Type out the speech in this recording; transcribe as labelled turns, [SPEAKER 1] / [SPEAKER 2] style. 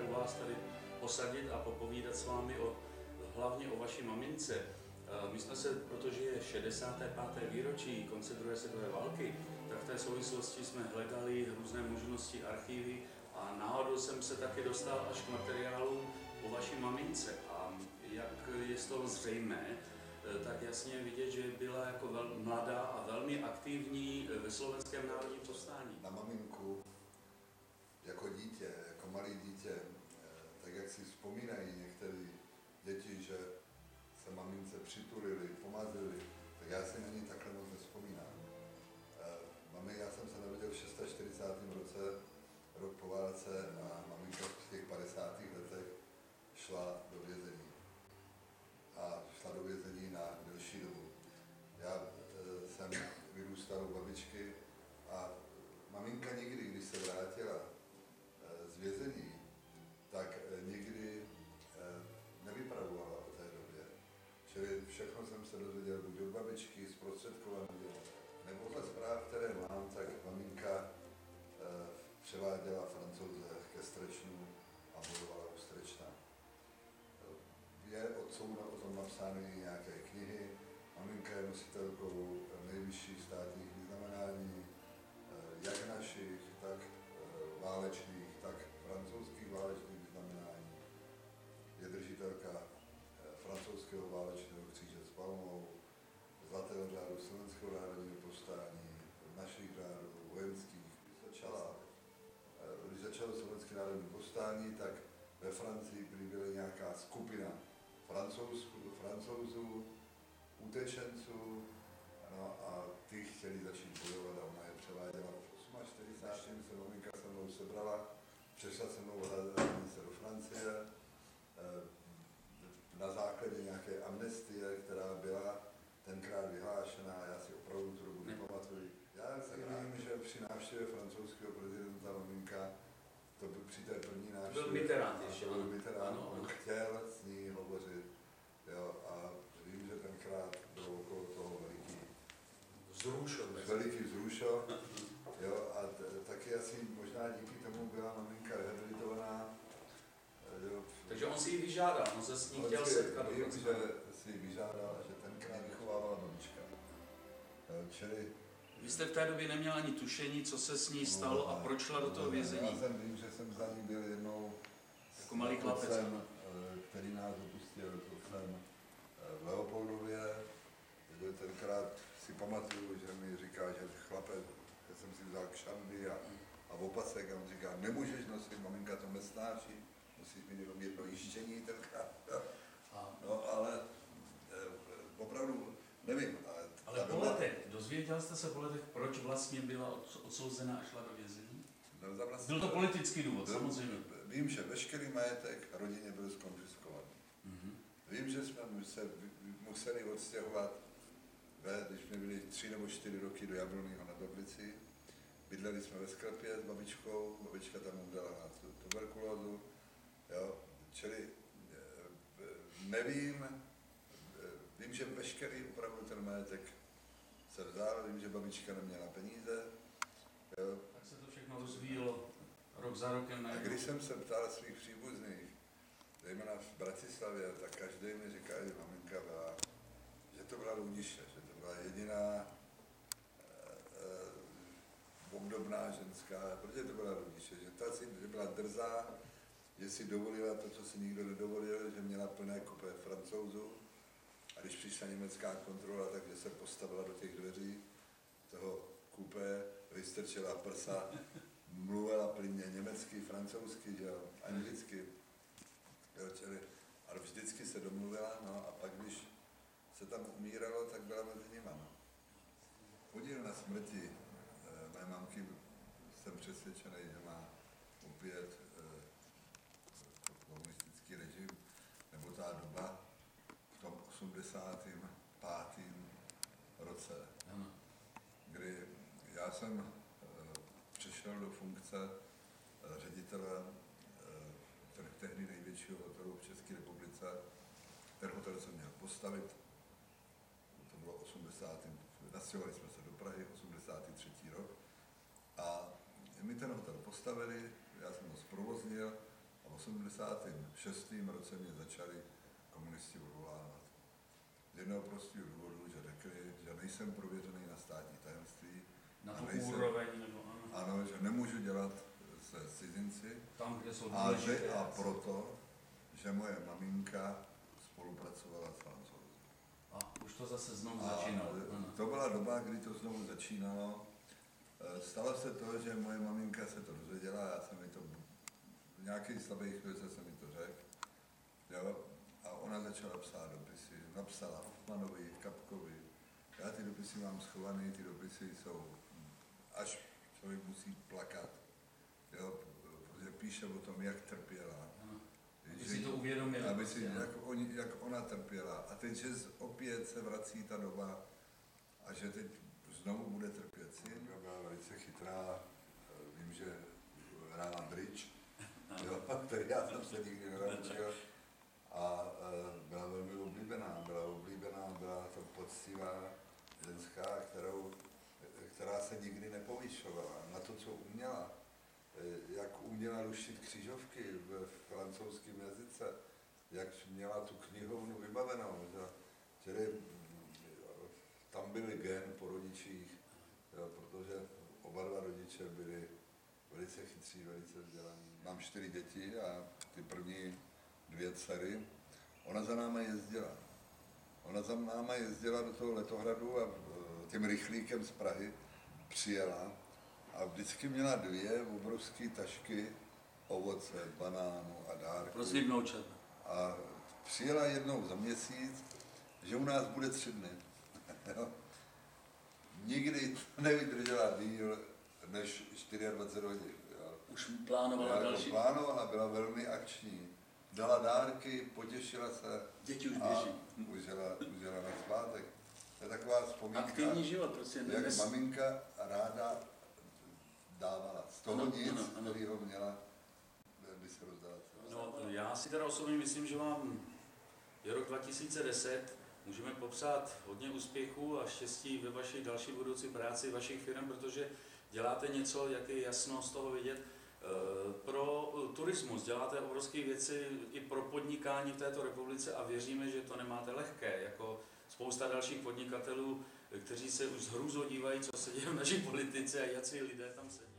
[SPEAKER 1] u vás tady posadit a popovídat s vámi hlavně o vaší mamince. My jsme se, protože je 65. výročí konce druhé světové války, tak v té souvislosti jsme hledali různé možnosti, archivy a náhodou jsem se taky dostal až k materiálu o vaší mamince. A jak je z toho zřejmé, tak jasně vidět, že byla jako mladá a velmi aktivní ve slovenském národním povstání.
[SPEAKER 2] Na maminku jako dítě, jako malé dítě, tak jak si vzpomínají některé děti, že se mamince přitulili, pomazili, tak já si na ní takhle moc nevzpomínám. Já jsem se narodil v 46. roce, rok po válce, a maminka v těch 50. letech šla do vězení. A šla do vězení na delší dobu. Já jsem vyrůstal u babičky a maminka někdy, když se vrátila z vězení, tak nikdy nevypravovala o té době. Čili všechno jsem se dozvěděl buď od babičky, zprostředkovaně, nebo za zpráv, které mám, tak maminka převáděla Francouze ke Strečnu a bojovala u Strečna. Jsou o tom napsány nějaké knihy. Maminka je nositelkou nejvyšších státních vyznamenání, jak našich, tak válečných, tak francouzských válečných vyznamenání. Je držitelka francouzského válečného kříže s palmou, zlatého řádu Slovenského národního povstání, našich řádů vojenských. Když začalo Slovenské národní povstání, tak ve Francii byla nějaká skupina Francouzů, utečenců, no a ty chtěli začít bojovat a ona je převáděla. V 48. se maminka se mnou sebrala, přešla se mnou hranice do Francie na základě nějaké amnestie, která byla tenkrát vyhlášená, já si opravdu tu dobu nepamatuji. Já si vím, že při návštěvě francouzského prezidenta maminka, to byl při té první návštěvě.
[SPEAKER 1] To byl Mitterrand ještě,
[SPEAKER 2] to byl Mitterrand, on chtěl s ní hovořit, jo, a vím, že tenkrát bylo okolo toho veliký vzrušo, jo, a taky asi možná díky tomu byla maminka rehabilitovaná. Jo.
[SPEAKER 1] Takže on si ji vyžádal, on se s ní chtěl setkat.
[SPEAKER 2] Vím, že si ji vyžádal a že tenkrát vychovávala babička. Čili
[SPEAKER 1] vy jste v té době neměl ani tušení, co se s ní stalo a proč šla do toho vězení.
[SPEAKER 2] Já jsem vím, že jsem za ní byl jednou
[SPEAKER 1] jako malý chlapec,
[SPEAKER 2] který nás opustil, v Leopoldově. Tenkrát si pamatuju, že mi říká, že chlapec, že jsem si vzal kšandy a opasek a on říká, nemůžeš nosit, maminka to nesnáší, musíš mít jenom jedno jištění tenkrát. No ale opravdu nevím.
[SPEAKER 1] Ale po letech, dozvěděl jste se po letech, proč vlastně byla odsouzena a šla do vězení?
[SPEAKER 2] No, vlastně,
[SPEAKER 1] byl to politický důvod, samozřejmě.
[SPEAKER 2] Vím, že veškerý majetek rodině byl zkonfiskovaný. Vím, že jsme se museli odstěhovat, když jsme byli 3 nebo 4 roky do Jablonného nad Oblicí. Bydleli jsme ve sklepě s babičkou, babička tam umřela na tuberkulózu. Jo. Čili nevím, vím, že veškerý opravdu ten majetek se vzal, vím, že babička neměla peníze. Jo.
[SPEAKER 1] Tak se to všechno rozvíjelo rok za rokem.
[SPEAKER 2] A když jsem se ptal svých příbuzných, zejména v Bratislavě, tak každý mi říká, že maminka byla, že to byla Ludiše, že to byla jediná obdobná ženská, protože to byla Ludiše, že byla drzá, že si dovolila to, co si nikdo nedovolil, že měla plné kupé Francouzů a když přišla německá kontrola, takže se postavila do těch dveří toho kupé, vystrčila prsa, mluvila plynně německy, francouzsky, že jo, anglicky. Ale vždycky se domluvila, no a pak, když se tam umíralo, tak byla mezi nima. No. Podíl na smrti mé mamky jsem přesvědčený, že má opět komunistický režim, nebo ta doba v tom 85. roce, kdy já jsem přešel do funkce ředitele tehdy největšího hotelu v České republice. Ten hotel jsem měl postavit, to bylo 80. Nastěhovali jsme se do Prahy, 83. rok. A my ten hotel postavili, já jsem ho zprovoznil a 86. roce mě začali komunisti odvolávat. Z jednoho prostého důvodu, že řekli, že nejsem prověřený na státní tajemství.
[SPEAKER 1] Na tu úroveň nebo ano.
[SPEAKER 2] Ano, že nemůžu dělat se cizinci.
[SPEAKER 1] Tam, kde jsou
[SPEAKER 2] a proto, že moje maminka spolupracovala s Francouzi.
[SPEAKER 1] A už to zase znovu začínalo.
[SPEAKER 2] To byla doba, kdy to znovu začínalo. Stalo se to, že moje maminka se to dozvěděla, já jsem mi to v nějakých slabých chvíli jsem mi to řekl. Jo? A ona začala psát dopisy. Napsala Hoffmanovi, Kapkovi. Já ty dopisy mám schované, ty dopisy jsou, až člověk musí plakat. Jo? Protože píše o tom, jak trpěla.
[SPEAKER 1] Aby si to uvědomila.
[SPEAKER 2] Aby si, jak ona trpěla. A teď, že opět se vrací ta doba a že teď znovu bude trpět syn. Byla velice chytrá, vím, že hrála bridge, jo, který já jsem se nikdy nenaučil. A byla velmi oblíbená, byla to poctivá ženská, která se nikdy nepovyšovala na to, co uměla. Jak uměla rušit křižovky v francouzském jazyce, jak měla tu knihovnu vybavenou, že tam byl gen po rodičích, jo, protože oba dva rodiče byli velice chytří, velice vzdělaní. Mám 4 děti a ty první 2 dcery, ona za náma jezdila. Ona za náma jezdila do toho Letohradu a tím rychlíkem z Prahy přijela. A vždycky měla 2 obrovské tašky ovoce, banánů a dárků.
[SPEAKER 1] Prosím, vnoučat.
[SPEAKER 2] A přijela jednou za měsíc, že u nás bude 3 dny. Nikdy nevydržela díl než 24 hodin. Jo.
[SPEAKER 1] Už plánovala další?
[SPEAKER 2] Plánovala, byla velmi akční. Dala dárky, potěšila se.
[SPEAKER 1] Děti už běží.
[SPEAKER 2] Už jela na svátek. To je taková vzpomínka.
[SPEAKER 1] Aktivní život, prostě.
[SPEAKER 2] Jak maminka ráda dávala. Z toho kterýho měla, by se rozdala.
[SPEAKER 1] No, já si teda osobně myslím, že vám je rok 2010, můžeme popřát hodně úspěchů a štěstí ve vaší další budoucí práci, vašich firm, protože děláte něco, jak je jasno z toho vidět, pro turismus. Děláte obrovské věci i pro podnikání v této republice a věříme, že to nemáte lehké, jako spousta dalších podnikatelů, kteří se už s hrůzou dívají, co se děje v naší politice a jací lidé tam sedí.